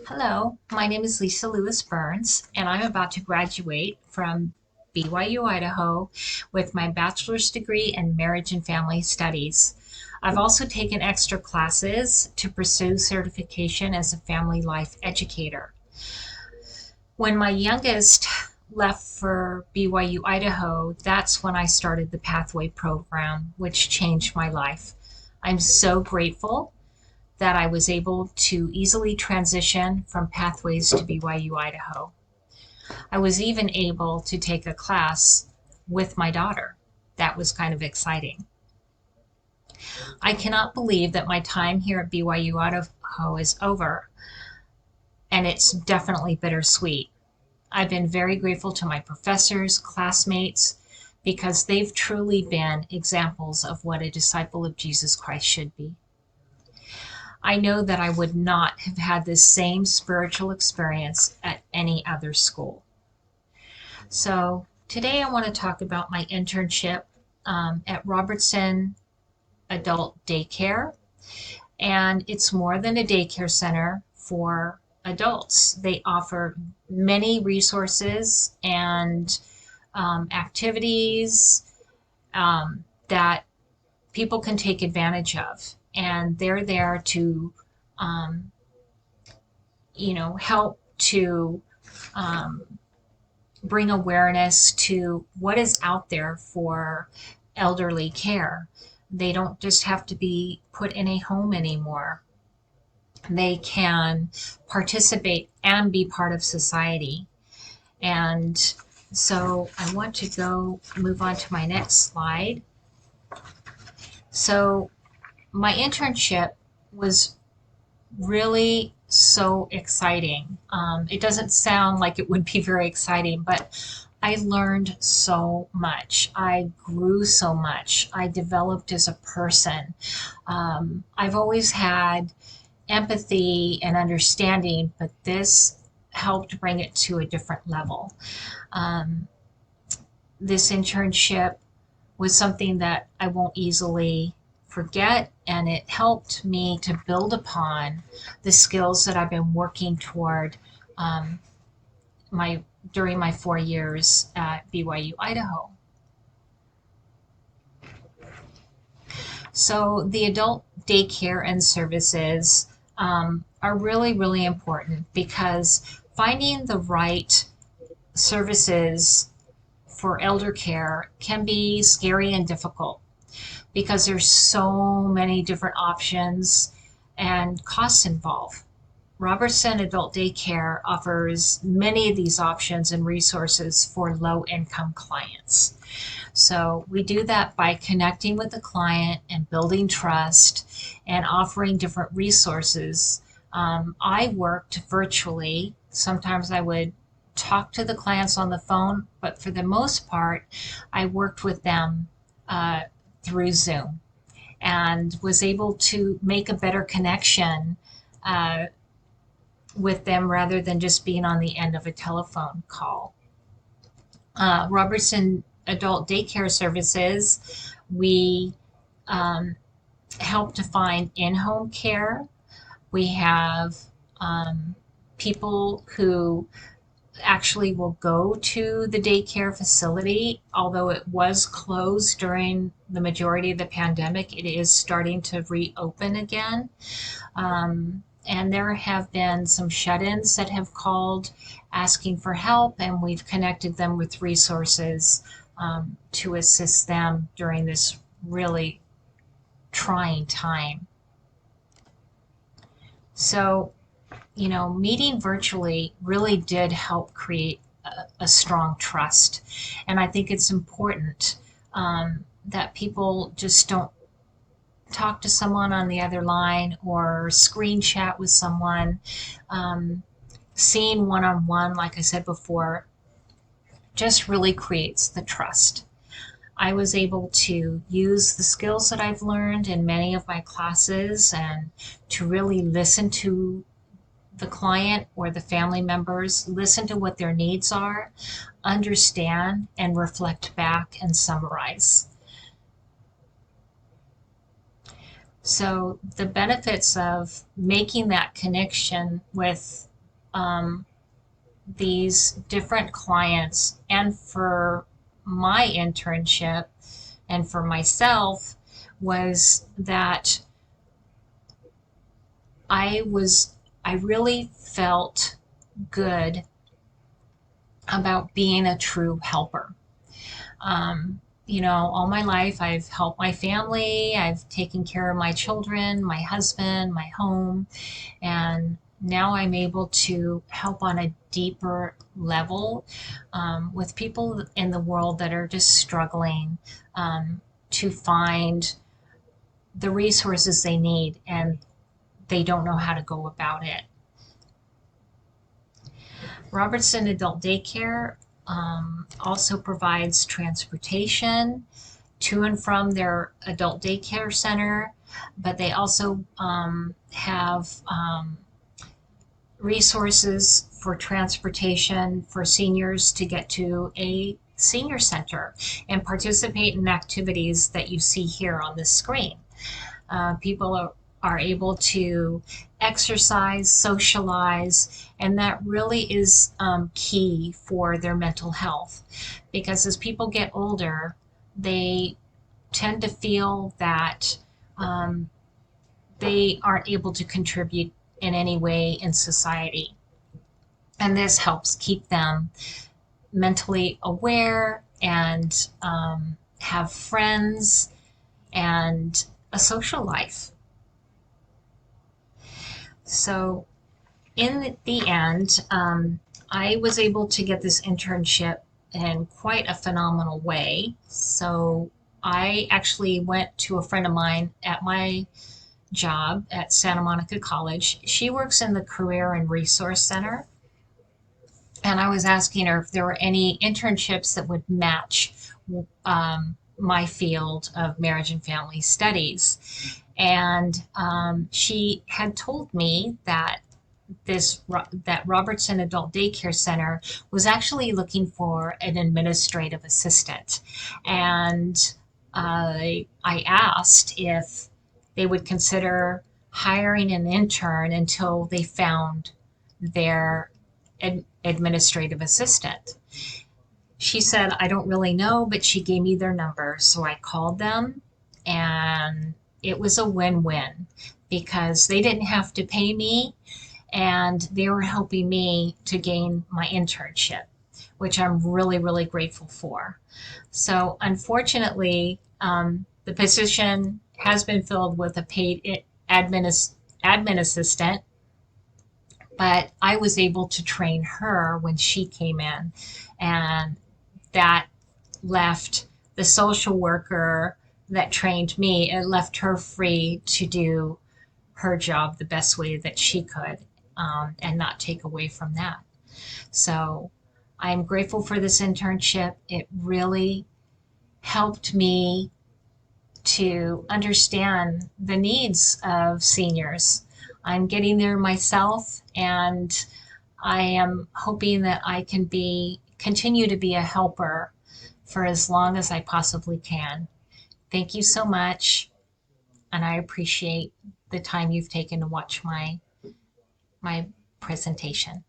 Hello, my name is Lisa Lewis Burns, and I'm about to graduate from BYU, Idaho, with my bachelor's degree in marriage and family studies. I've also taken extra classes to pursue certification as a family life educator. When my youngest left for BYU, Idaho, that's when I started the Pathway program, which changed my life. I'm so grateful that I was able to easily transition from Pathways to BYU, Idaho. I was even able to take a class with my daughter. That was kind of exciting. I cannot believe that my time here at BYU, Idaho is over, and it's definitely bittersweet. I've been very grateful to my professors, classmates, because they've truly been examples of what a disciple of Jesus Christ should be. I know that I would not have had this same spiritual experience at any other school. So today I want to talk about my internship at Robertson Adult Daycare. And it's more than a daycare center for adults. They offer many resources and activities that people can take advantage of. And they're there to, help to bring awareness to what is out there for elderly care. They don't just have to be put in a home anymore. They can participate and be part of society. And so I want to move on to my next slide. So my internship was really so exciting. It doesn't sound like it would be very exciting, but I learned so much. I grew so much. I developed as a person. I've always had empathy and understanding, but this helped bring it to a different level. This internship was something that I won't easily forget, and it helped me to build upon the skills that I've been working toward my during my 4 years at BYU, Idaho. So the adult daycare and services are really, really important because finding the right services for elder care can be scary and difficult because there's so many different options and costs involved. Robertson Adult Daycare offers many of these options and resources for low-income clients. So we do that by connecting with the client and building trust and offering different resources. I worked virtually. Sometimes I would talk to the clients on the phone, but for the most part, I worked with them through Zoom and was able to make a better connection with them rather than just being on the end of a telephone call. Robertson Adult Daycare Services, we help to find in-home care. We have people who actually will go to the daycare facility, although it was closed during the majority of the pandemic. It is starting to reopen again. And there have been some shut-ins that have called asking for help, and we've connected them with resources to assist them during this really trying time. So, meeting virtually really did help create a strong trust. And I think it's important that people just don't talk to someone on the other line or screen chat with someone. Seeing one-on-one, like I said before, just really creates the trust. I was able to use the skills that I've learned in many of my classes and to really listen to the client or the family members, listen to what their needs are, understand, and reflect back and summarize. So the benefits of making that connection with these different clients, and for my internship and for myself, was that I was I really felt good about being a true helper. All my life I've helped my family, I've taken care of my children, my husband, my home, and now I'm able to help on a deeper level with people in the world that are just struggling to find the resources they need, and they don't know how to go about it. Robertson Adult Daycare also provides transportation to and from their adult daycare center, but they also have resources for transportation for seniors to get to a senior center and participate in activities that you see here on the screen. People are able to exercise, socialize, and that really is key for their mental health. Because as people get older, they tend to feel that um, they aren't able to contribute in any way in society. And this helps keep them mentally aware and have friends and a social life. So in the end, I was able to get this internship in quite a phenomenal way. So I actually went to a friend of mine at my job at Santa Monica College. She works in the Career and Resource Center. And I was asking her if there were any internships that would match my field of marriage and family studies. And she had told me that that Robertson Adult Daycare Center was actually looking for an administrative assistant. And I asked if they would consider hiring an intern until they found their administrative assistant. She said, I don't really know, but she gave me their number. So I called them, and it was a win-win because they didn't have to pay me and they were helping me to gain my internship, which I'm really, really grateful for. So unfortunately, the position has been filled with a paid admin assistant, but I was able to train her when she came in, and that left the social worker that trained me, it left her free to do her job the best way that she could, and not take away from that. So I'm grateful for this internship. It really helped me to understand the needs of seniors. I'm getting there myself, and I am hoping that I can continue to be a helper for as long as I possibly can. Thank you so much, and I appreciate the time you've taken to watch my presentation.